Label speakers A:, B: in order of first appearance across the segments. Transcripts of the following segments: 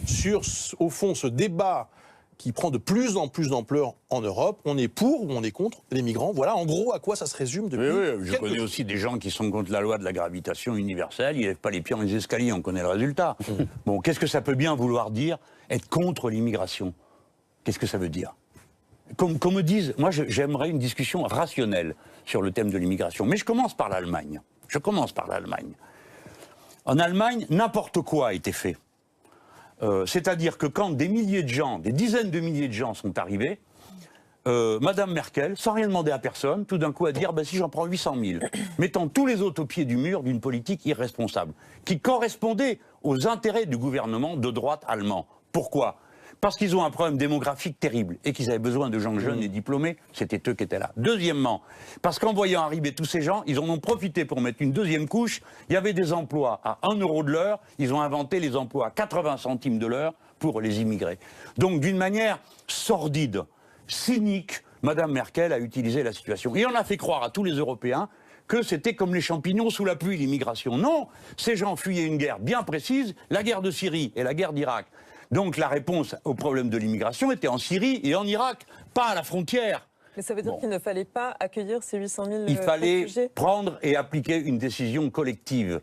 A: sur, au fond, ce débat qui prend de plus en plus d'ampleur en Europe. On est pour ou on est contre les migrants. Voilà en gros à quoi ça se résume depuis
B: je connais aussi des gens qui sont contre la loi de la gravitation universelle, ils ne lèvent pas les pieds dans les escaliers, on connaît le résultat. Bon, qu'est-ce que ça peut bien vouloir dire, être contre l'immigration? Qu'est-ce que ça veut dire? Qu'on me dise, moi j'aimerais une discussion rationnelle sur le thème de l'immigration, mais je commence par l'Allemagne. En Allemagne, n'importe quoi a été fait. C'est-à-dire que quand des milliers de gens, des dizaines de milliers de gens sont arrivés, Madame Merkel, sans rien demander à personne, tout d'un coup a dit « si j'en prends 800 000 », mettant tous les autres au pied du mur d'une politique irresponsable, qui correspondait aux intérêts du gouvernement de droite allemand. Pourquoi ? Parce qu'ils ont un problème démographique terrible et qu'ils avaient besoin de gens jeunes et diplômés, c'était eux qui étaient là. Deuxièmement, parce qu'en voyant arriver tous ces gens, ils en ont profité pour mettre une deuxième couche. Il y avait des emplois à 1 euro de l'heure, ils ont inventé les emplois à 80 centimes de l'heure pour les immigrés. Donc d'une manière sordide, cynique, Madame Merkel a utilisé la situation. Et on a fait croire à tous les Européens que c'était comme les champignons sous la pluie, l'immigration. Non, ces gens fuyaient une guerre bien précise, la guerre de Syrie et la guerre d'Irak. Donc la réponse au problème de l'immigration était en Syrie et en Irak, pas à la frontière.
C: Mais ça veut dire qu'il ne fallait pas accueillir ces 800 000
B: Il fallait
C: réfugiés.
B: prendre et appliquer une décision collective.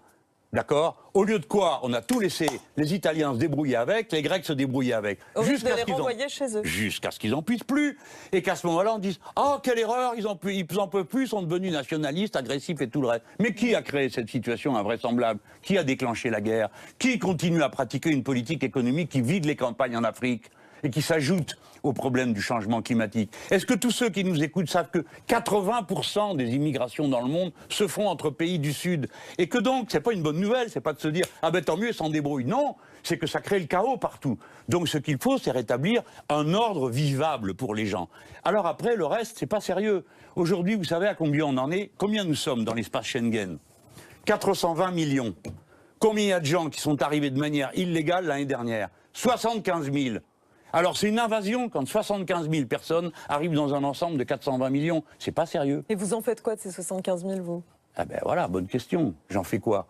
B: D'accord? Au lieu de quoi, on a tout laissé les Italiens se débrouiller avec, les Grecs se débrouiller avec.
C: Au risque de les renvoyer chez eux.
B: Jusqu'à ce qu'ils n'en puissent plus. Et qu'à ce moment-là, on dise « Oh, quelle erreur, ils en peuvent plus, ils sont devenus nationalistes, agressifs et tout le reste. » Mais qui a créé cette situation invraisemblable? Qui a déclenché la guerre? Qui continue à pratiquer une politique économique qui vide les campagnes en Afrique et qui s'ajoute au problème du changement climatique? Est-ce que tous ceux qui nous écoutent savent que 80% des immigrations dans le monde se font entre pays du Sud? Et que donc, c'est pas une bonne nouvelle, c'est pas de se dire « Ah ben tant mieux, ils s'en débrouillent ». Non, c'est que ça crée le chaos partout. Donc ce qu'il faut, c'est rétablir un ordre vivable pour les gens. Alors après, le reste, c'est pas sérieux. Aujourd'hui, vous savez à combien on en est? Combien nous sommes dans l'espace Schengen? 420 millions. Combien il y a de gens qui sont arrivés de manière illégale l'année dernière? 75 000. Alors c'est une invasion quand 75 000 personnes arrivent dans un ensemble de 420 millions. C'est pas sérieux.
C: Et vous en faites quoi de ces 75 000, vous?
B: Ah ben voilà, bonne question. J'en fais quoi?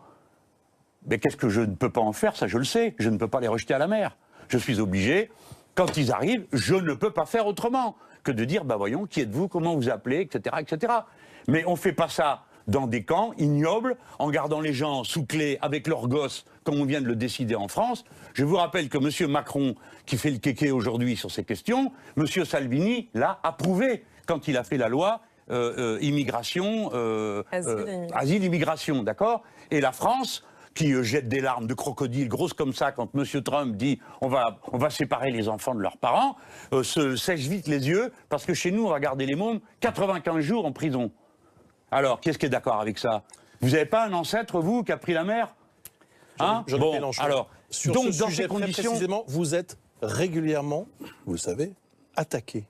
B: Mais qu'est-ce que je ne peux pas en faire? Ça, je le sais. Je ne peux pas les rejeter à la mer. Je suis obligé, quand ils arrivent, je ne peux pas faire autrement que de dire, bah voyons, qui êtes-vous, comment vous appelez, etc., etc. Mais on ne fait pas ça dans des camps ignobles, en gardant les gens sous clé avec leurs gosses, comme on vient de le décider en France. Je vous rappelle que M. Macron, qui fait le kéké aujourd'hui sur ces questions, M. Salvini l'a approuvé quand il a fait la loi immigration, asile, immigration, d'accord? Et la France, qui jette des larmes de crocodile grosses comme ça quand M. Trump dit on va séparer les enfants de leurs parents, se sèche vite les yeux, parce que chez nous, on va garder les mômes 95 jours en prison. Alors, qui est-ce qui est d'accord avec ça? Vous n'avez pas un ancêtre, vous, qui a pris la mer? Hein? Bon, alors,
A: sur
B: donc,
A: ce
B: dans
A: sujet
B: ces
A: très
B: conditions...
A: précisément, vous êtes régulièrement, vous le savez, attaqué.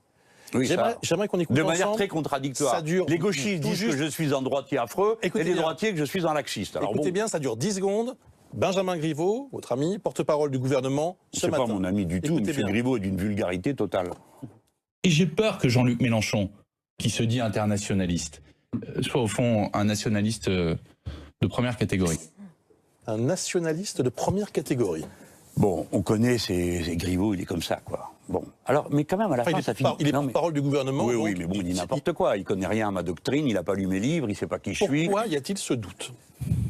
B: Oui,
A: j'aimerais qu'on écoute
B: de manière
A: ensemble.
B: très contradictoire.
A: Ça dure
B: les gauchistes disent
A: juste...
B: que je suis un droitier affreux,
A: Écoutez
B: et les
A: bien.
B: droitiers que je suis un laxiste. Alors,
A: Écoutez
B: bon,
A: bien, ça dure 10 secondes. Benjamin Griveaux, votre ami, porte-parole du gouvernement, ce
B: c'est
A: matin.
B: pas mon ami du tout.
A: Écoutez
B: M.
A: bien.
B: Griveaux est d'une vulgarité totale.
D: Et j'ai peur que Jean-Luc Mélenchon, qui se dit internationaliste, soit au fond un nationaliste de première catégorie.
A: Un nationaliste de première catégorie.
B: Bon, on connaît ces Griveaux, il est comme ça, quoi. Bon, alors, mais quand même, à la fin, ça finit...
A: Il est
B: Non, mais-
A: porte-parole du gouvernement.
B: Oui,
A: donc,
B: oui, mais bon, il dit n'importe quoi. Il connaît rien à ma doctrine, il n'a pas lu mes livres, il ne sait pas qui je suis.
A: Pourquoi y a-t-il ce doute?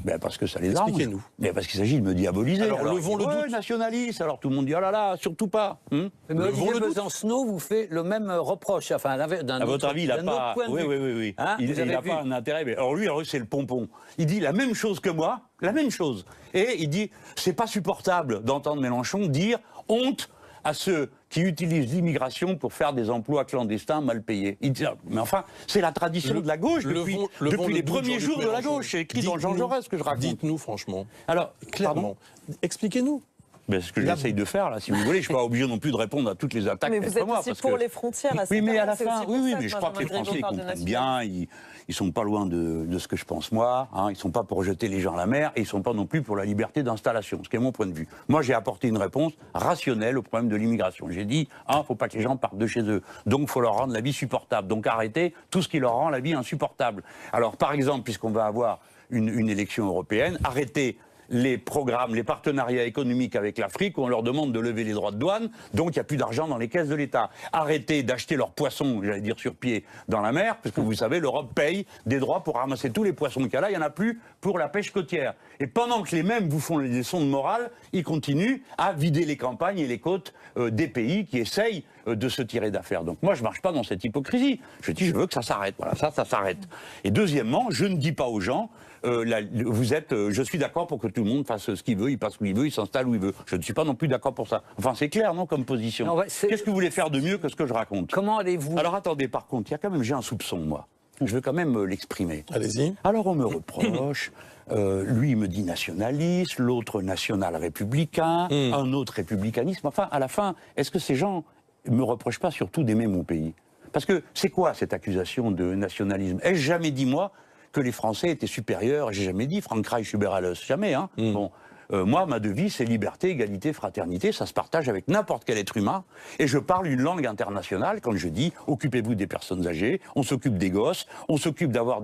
B: Ben parce que ça les arrange.
A: Expliquez-nous.
B: Mais parce qu'il s'agit de me diaboliser.
A: Alors, levons le doute.
B: Nationaliste, alors tout le monde dit, oh là là, surtout pas.
E: Mais
A: Levons
E: Olivier
A: le doute.
E: Besancenot vous fait le même reproche. Enfin, d'un
B: À votre avis, il n'a
E: d'un autre
B: pas...
E: point de
B: Oui,
E: vue.
B: oui, oui, oui.
E: Hein,
B: Il
E: vous avez
B: n'a
E: vu.
B: pas un intérêt. Mais... Alors lui, c'est le pompon. Il dit la même chose que moi, la même chose. Et il dit, c'est pas supportable d'entendre Mélenchon dire honte à ceux qui utilisent l'immigration pour faire des emplois clandestins mal payés. Il dit, mais enfin, c'est la tradition de la gauche depuis,
A: levons
B: depuis
A: le
B: les
A: doute,
B: premiers
A: Jean-Luc
B: jours de la
A: Mélenchon.
B: gauche. C'est écrit dans Jean
A: Dites-nous-
B: Jaurès que je raconte.
A: Dites-nous franchement,
B: Alors,
A: clairement, expliquez-nous.
B: Ben, c'est ce que j'essaye de faire, là, si vous voulez. Je ne suis pas obligé non plus de répondre à toutes les attaques.
C: Mais vous
B: contre
C: êtes
B: moi,
C: aussi
B: parce
C: pour
B: que-
C: les frontières.
B: Oui, mais à la
C: c'est
B: fin,
C: aussi pour
B: oui,
C: ça
B: mais
C: que
B: je crois que les
C: Benjamin
B: Français
C: Griveaux parle de
B: comprennent
C: nationalisme.
B: bien, ils sont pas loin de ce que je pense moi, hein, ils sont pas pour jeter les gens à la mer, et ils sont pas non plus pour la liberté d'installation, ce qui est mon point de vue. Moi, j'ai apporté une réponse rationnelle au problème de l'immigration. J'ai dit, faut pas que les gens partent de chez eux, donc faut leur rendre la vie supportable, donc arrêtez tout ce qui leur rend la vie insupportable. Alors, par exemple, puisqu'on va avoir une élection européenne, arrêtez les programmes, les partenariats économiques avec l'Afrique où on leur demande de lever les droits de douane, donc il n'y a plus d'argent dans les caisses de l'État. Arrêtez d'acheter leurs poissons, j'allais dire sur pied, dans la mer, parce que vous savez, l'Europe paye des droits pour ramasser tous les poissons qu'il y a là, il n'y en a plus pour la pêche côtière. Et pendant que les mêmes vous font les leçons de morale, ils continuent à vider les campagnes et les côtes des pays qui essayent de se tirer d'affaire. Donc moi, je ne marche pas dans cette hypocrisie. Je dis, je veux que ça s'arrête. Voilà, ça s'arrête. Et deuxièmement, je ne dis pas aux gens, je suis d'accord pour que tout le monde fasse ce qu'il veut, il passe où il veut, il s'installe où il veut. Je ne suis pas non plus d'accord pour ça. Enfin, c'est clair, non, comme position. Qu'est-ce que vous voulez faire de mieux que ce que je raconte?
E: Comment allez-vous?
B: Alors attendez, par contre, j'ai un soupçon, moi. Je veux quand même l'exprimer.
A: Allez-y.
B: Alors on me reproche, lui il me dit nationaliste, l'autre national-républicain, un autre républicanisme. Enfin, à la fin, est-ce que ces gens ne me reprochent pas surtout d'aimer mon pays? Parce que c'est quoi cette accusation de nationalisme? Ai-je jamais dit, moi, que les Français étaient supérieurs? J'ai jamais dit Frankreich über alles, jamais. Hein. Bon. Moi, ma devise, c'est liberté, égalité, fraternité. Ça se partage avec n'importe quel être humain. Et je parle une langue internationale quand je dis occupez-vous des personnes âgées, on s'occupe des gosses, on s'occupe d'avoir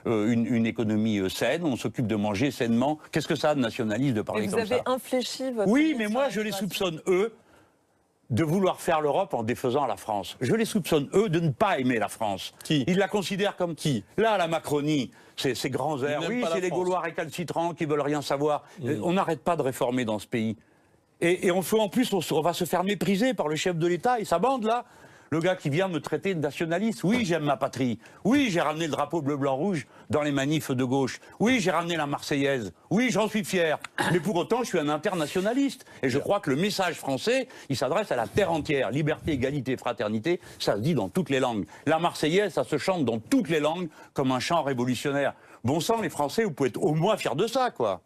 B: une économie saine, on s'occupe de manger sainement. Qu'est-ce que ça a de nationaliste de parler comme ça?
C: Vous avez infléchi votre...
B: Oui, mais moi, je les soupçonne, eux, de vouloir faire l'Europe en défaisant la France. Je les soupçonne, eux, de ne pas aimer la France.
A: Qui?
B: Ils la considèrent comme qui? Là, la Macronie, ces grands airs, oui, c'est les Gaulois récalcitrants qui veulent rien savoir. On n'arrête pas de réformer dans ce pays. Et on fait en plus, on va se faire mépriser par le chef de l'État et sa bande, là. Le gars qui vient me traiter de nationaliste. Oui, j'aime ma patrie. Oui, j'ai ramené le drapeau bleu-blanc-rouge dans les manifs de gauche. Oui, j'ai ramené la Marseillaise. Oui, j'en suis fier. Mais pour autant, je suis un internationaliste. Et je crois que le message français, il s'adresse à la terre entière. Liberté, égalité, fraternité, ça se dit dans toutes les langues. La Marseillaise, ça se chante dans toutes les langues comme un chant révolutionnaire. Bon sang, les Français, vous pouvez être au moins fiers de ça, quoi.